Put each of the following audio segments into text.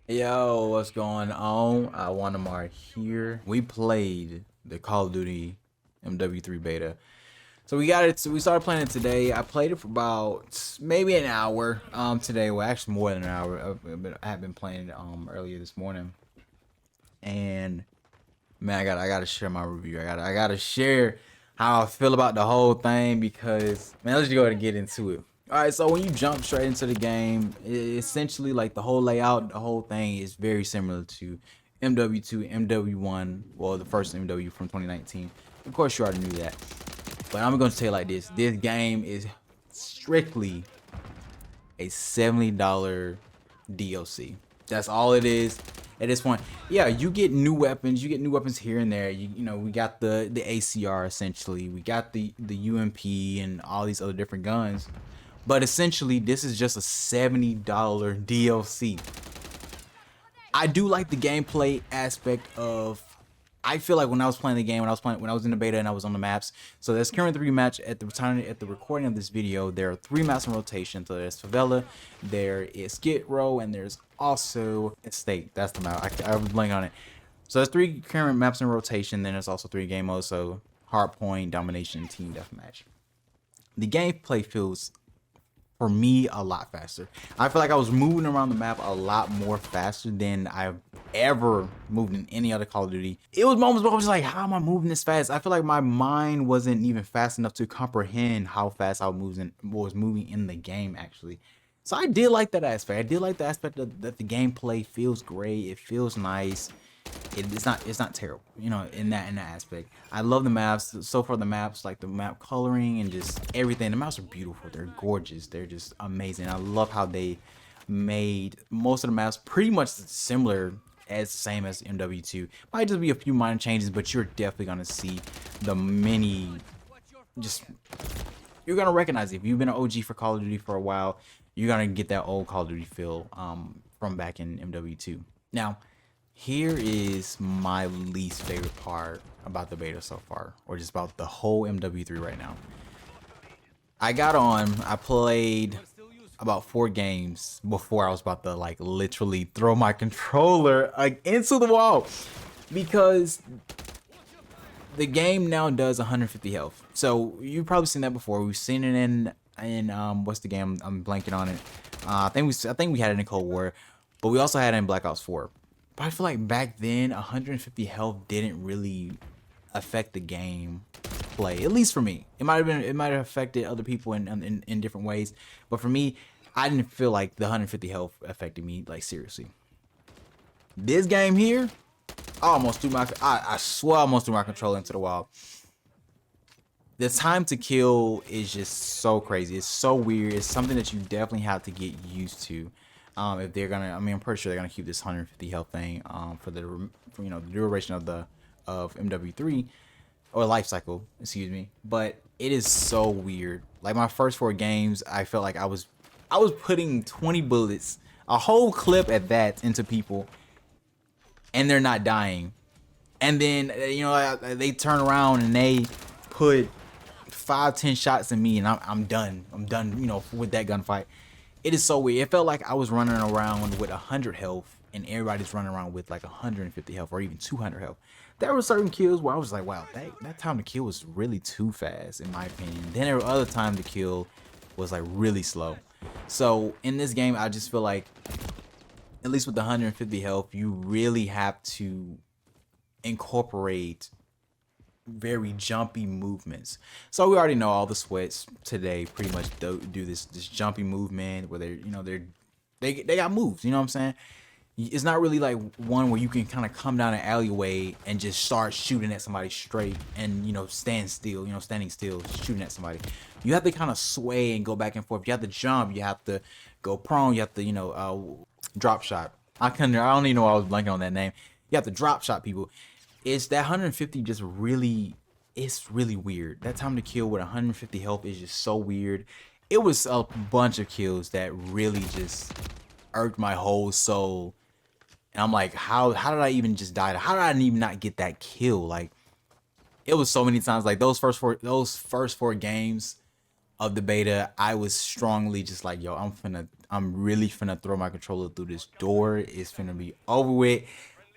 Yo, what's going on? I want Wanamar here. We played the Call of Duty MW3 beta. So we got it. So we started playing it today. I played it for about maybe an hour. Today, well, actually more than an hour. I have been playing it earlier this morning, and man, I gotta share my review. I gotta share how I feel about the whole thing because man, let's just go ahead and get into it. All right, so when you jump straight into the game, essentially like the whole layout, the whole thing is very similar to MW2, MW1, well, the first MW from 2019. Of course, you already knew that, but I'm going to tell you like this: this game is strictly a $70 DLC. That's all it is at this point. Yeah, you get new weapons. You get new weapons here and there. You know, we got the ACR essentially. We got the UMP and all these other different guns. But essentially, this is just a $70 DLC. I do like the gameplay aspect of. I feel like when I was playing the game, when I was in the beta and I was on the maps. So there's currently 3 maps at the recording of this video. There are 3 maps in rotation. So there's Favela, there is Skid Row, and there's also Estate. That's the map. I was blanking on it. So there's 3 current maps in rotation. Then there's also 3 game modes. So Hardpoint, Domination, Team Deathmatch. The gameplay feels for me a lot faster. I feel like I was moving around the map a lot more faster than I've ever moved in any other Call of Duty. It was moments where I was just like, how am I moving this fast? I feel like my mind wasn't even fast enough to comprehend how fast I was moving in the game actually. So I did like that aspect. I did like the aspect that the gameplay feels great. It feels nice. It's not terrible, you know, in that aspect. I love the maps. So far the maps, like the map coloring and just everything. The maps are beautiful. They're gorgeous. They're just amazing. I love how they made most of the maps pretty much similar as same as MW2. Might just be a few minor changes, but you're definitely gonna see the many just you're gonna recognize it. If you've been an OG for Call of Duty for a while, you're gonna get that old Call of Duty feel from back in MW2. Now, here is my least favorite part about the beta so far, or just about the whole MW3 right now. I played about 4 games before I was about to like literally throw my controller like into the wall because the game now does 150 health. So you've probably seen that before. We've seen it in what's the game? I'm blanking on it. I think we had it in Cold War, but we also had it in Black Ops 4. But I feel like back then 150 health didn't really affect the game play. At least for me. It might have affected other people in different ways. But for me, I didn't feel like the 150 health affected me like seriously. This game here, I swear I almost threw my controller into the wall. The time to kill is just so crazy. It's so weird. It's something that you definitely have to get used to. If they're gonna, I mean, I'm pretty sure they're gonna keep this 150 health thing for the the duration of MW3 or life cycle, excuse me. But it is so weird. Like my first 4 games, I felt like I was putting 20 bullets, a whole clip at that, into people, and they're not dying. And then they turn around and they put 5-10 shots in me, and I'm done. I'm done. With that gunfight. It is so weird. It felt like I was running around with 100 health and everybody's running around with like 150 health or even 200 health. There were certain kills where I was like, wow, that time to kill was really too fast in my opinion. Then there were other time to kill was like really slow. So in this game, I just feel like, at least with the 150 health, you really have to incorporate very jumpy movements. So we already know all the sweats today pretty much do this jumpy movement where they got moves, you know what I'm saying? It's not really like one where you can kind of come down an alleyway and just start shooting at somebody straight and standing still shooting at somebody. You have to kind of sway and go back and forth. You have to jump, you have to go prone, you have to drop shot. I don't even know why I was blanking on that name. You have to drop shot people. It's that 150 just really, it's really weird. That time to kill with 150 health is just so weird. It was a bunch of kills that really just irked my whole soul. And I'm like, how did I even just die? How did I even not get that kill? Like, it was so many times. Like those first four games, of the beta, I was strongly just like, yo, I'm really finna throw my controller through this door. It's finna be over with.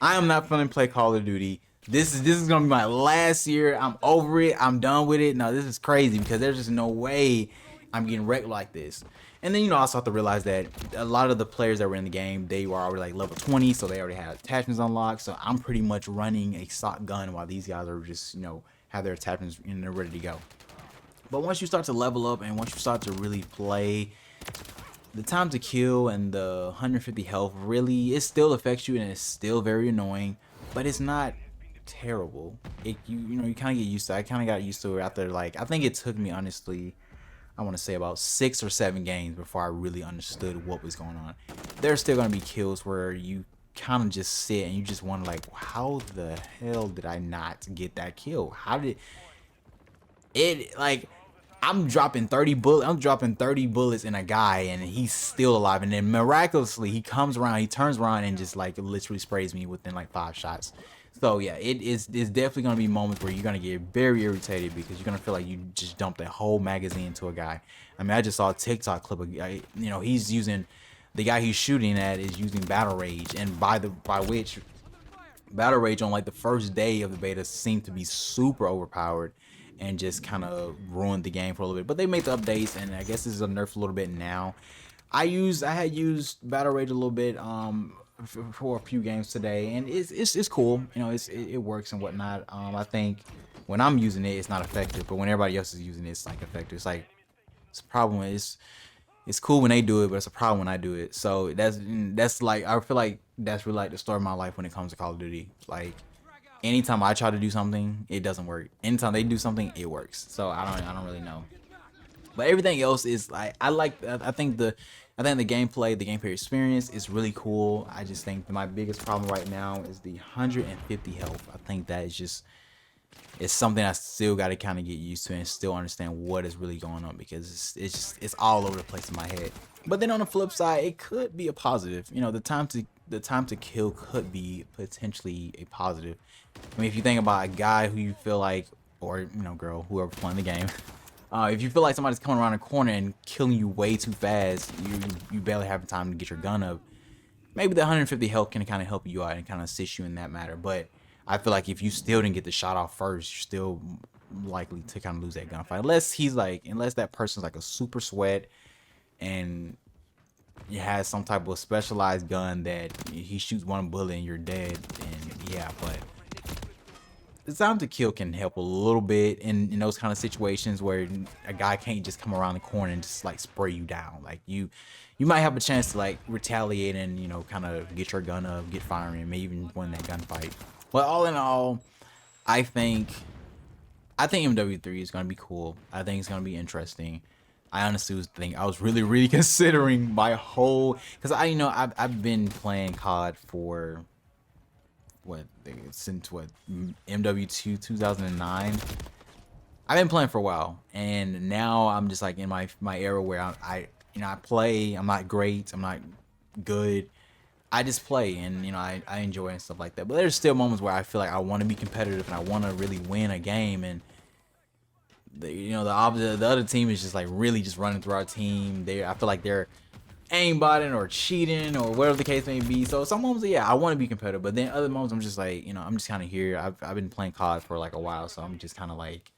I am not finna play Call of Duty. This is gonna be my last year. I'm over it. I'm done with it. No, this is crazy because there's just no way I'm getting wrecked like this. And then, you know, I also have to realize that a lot of the players that were in the game, they were already like level 20, so they already had attachments unlocked. So I'm pretty much running a stock gun while these guys are just, you know, have their attachments and they're ready to go. But once you start to level up and once you start to really play, the time to kill and the 150 health really, it still affects you and it's still very annoying, but it's not terrible. You know, you kind of get used to it. I kind of got used to it after, like, I think it took me, honestly, I want to say about 6 or 7 games before I really understood what was going on. There's still going to be kills where you kind of just sit and you just wonder, like, how the hell did I not get that kill? How did it, like, I'm dropping 30 bullets in a guy and he's still alive, and then miraculously he comes around, he turns around and just like literally sprays me within like 5 shots. So yeah, it's definitely gonna be moments where you're gonna get very irritated because you're gonna feel like you just dumped a whole magazine into a guy. I mean, I just saw a TikTok clip of, you know, he's using, the guy he's shooting at is using battle rage, and by which battle rage on like the first day of the beta seemed to be super overpowered and just kind of ruined the game for a little bit. But they made the updates, and I guess this is a nerf a little bit now. I had used battle rage a little bit for a few games today, and it's cool. You know, it works and whatnot. I think when I'm using it, it's not effective, but when everybody else is using it, it's like effective. It's like, it's a problem. It's cool when they do it, but it's a problem when I do it. So that's like, I feel like that's really like the story of my life when it comes to Call of Duty. Like, anytime I try to do something, it doesn't work. Anytime they do something, it works. So I don't really know. But everything else is like, I think the gameplay, the gameplay experience is really cool. I just think my biggest problem right now is the 150 health. I think that is just, it's something I still got to kind of get used to and still understand what is really going on, because it's all over the place in my head. But then on the flip side, it could be a positive. You know, the time to kill could be potentially a positive. I mean, if you think about a guy who you feel like, or, you know, girl, whoever playing the game, if you feel like somebody's coming around a corner and killing you way too fast, you barely have time to get your gun up, maybe the 150 health can kind of help you out and kind of assist you in that matter. But I feel like if you still didn't get the shot off first, you're still likely to kind of lose that gunfight, unless that person's like a super sweat and he has some type of specialized gun that he shoots one bullet and you're dead. And yeah, but the time to kill can help a little bit in those kind of situations where a guy can't just come around the corner and just like spray you down. Like, you might have a chance to like retaliate and, you know, kind of get your gun up, get firing, and maybe even win that gunfight. But all in all, I think MWIII is gonna be cool. I think it's gonna be interesting. I honestly I was really considering my whole, because I've been playing COD for since MWII 2009. I've been playing for a while, and now I'm just like in my era where I play. I'm not great, I'm not good, I just play, and I enjoy and stuff like that. But there's still moments where I feel like I want to be competitive and I want to really win a game, and the other team is just like really just running through our team. I feel like they're aimbotting or cheating or whatever the case may be. So some moments, yeah, I want to be competitive, but then other moments I'm just like, I'm just kind of here. I've been playing COD for like a while, so I'm just kind of like,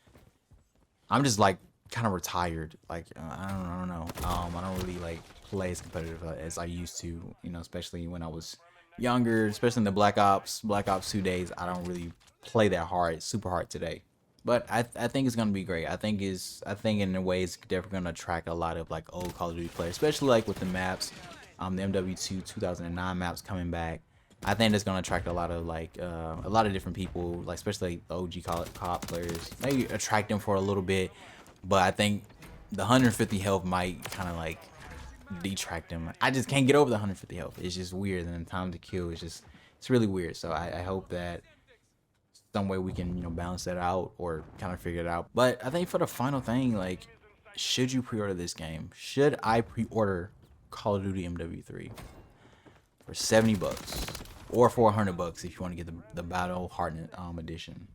kind of retired. Like, I don't know. I don't really like play as competitive as I used to, especially when I was younger, especially in the Black Ops 2 days. I don't really play that hard, super hard today. But I think it's gonna be great. I think in a way it's definitely gonna attract a lot of like old Call of Duty players, especially like with the maps, the MWII 2009 maps coming back. I think it's gonna attract a lot of like a lot of different people, like especially like the OG COD players. Maybe attract them for a little bit, but I think the 150 health might kind of like detract them. I just can't get over the 150 health. It's just weird, and the time to kill is just, it's really weird. So I hope that some way we can balance that out or kind of figure it out. But I think for the final thing, like, should you pre-order this game? Should I pre-order Call of Duty MW3 for $70 or for $100 if you want to get the Battle Hardened edition?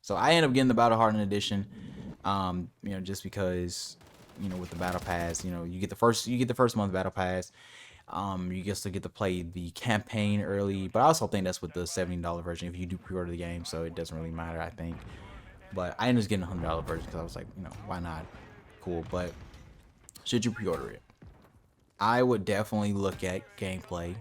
So I end up getting the Battle Hardened edition, just because you know, with the battle pass. You know, you get the first month battle pass. You get to get to play the campaign early, but I also think that's with the $70 version if you do pre-order the game, so it doesn't really matter, I think. But I ended up getting a $100 version because I was like, you know, why not? Cool. But should you pre-order it? I would definitely look at gameplay.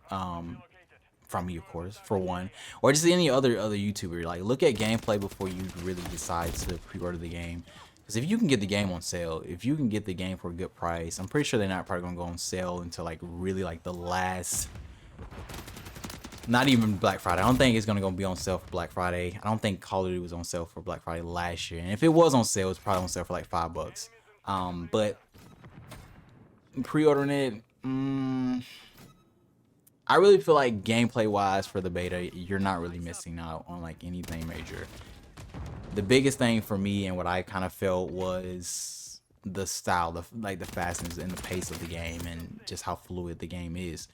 From me, of course, for one, or just any other YouTuber. Like, look at gameplay before you really decide to pre-order the game. Because if you can get the game on sale, if you can get the game for a good price, I'm pretty sure they're not probably gonna go on sale until like really like the last. Not even Black Friday. I don't think it's gonna be on sale for Black Friday. I don't think Call of Duty was on sale for Black Friday last year, and if it was on sale, it's probably on sale for like $5. But pre-ordering it. I really feel like gameplay wise for the beta, you're not really missing out on like anything major. The biggest thing for me and what I kind of felt was the style, the fastness and the pace of the game and just how fluid the game is.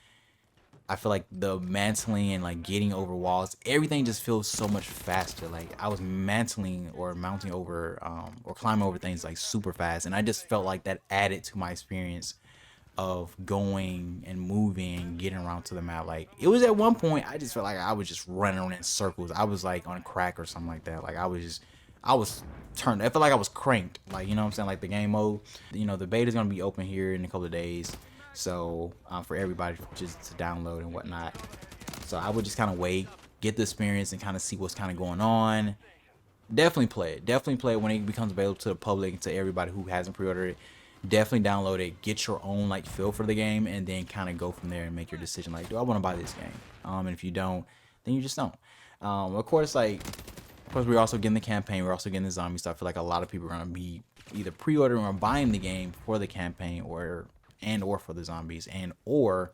I feel like the mantling and like getting over walls, everything just feels so much faster. Like I was mantling or mounting over or climbing over things like super fast, and I just felt like that added to my experience of going and moving and getting around to the map. Like it was at one point I just felt like I was just running around in circles. I was like on crack or something like that. Like I was turned. I felt like I was cranked. Like, you know what I'm saying? Like the game mode, you know, the beta is gonna be open here in a couple of days, so for everybody just to download and whatnot. So I would just kind of wait, get the experience, and kind of see what's kind of going on. Definitely play it. Definitely play it when it becomes available to the public and to everybody who hasn't pre-ordered it. Definitely download it, get your own like feel for the game, and then kind of go from there and make your decision. Like, do I want to buy this game? And if you don't, then you just don't. Of course, we're also getting the campaign. We're also getting the zombie stuff. I feel like a lot of people are gonna be either pre-ordering or buying the game for the campaign, or for the zombies, or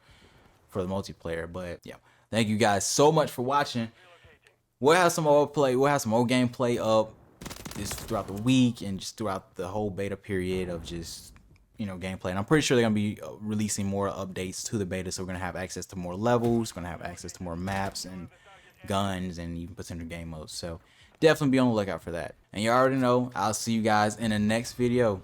for the multiplayer. But yeah, thank you guys so much for watching. We'll have some old gameplay up this throughout the week and just throughout the whole beta period of just, you know, gameplay. And I'm pretty sure they're gonna be releasing more updates to the beta, so we're gonna have access to more levels, gonna have access to more maps and guns and even potential game modes. So definitely be on the lookout for that. And you already know, I'll see you guys in the next video.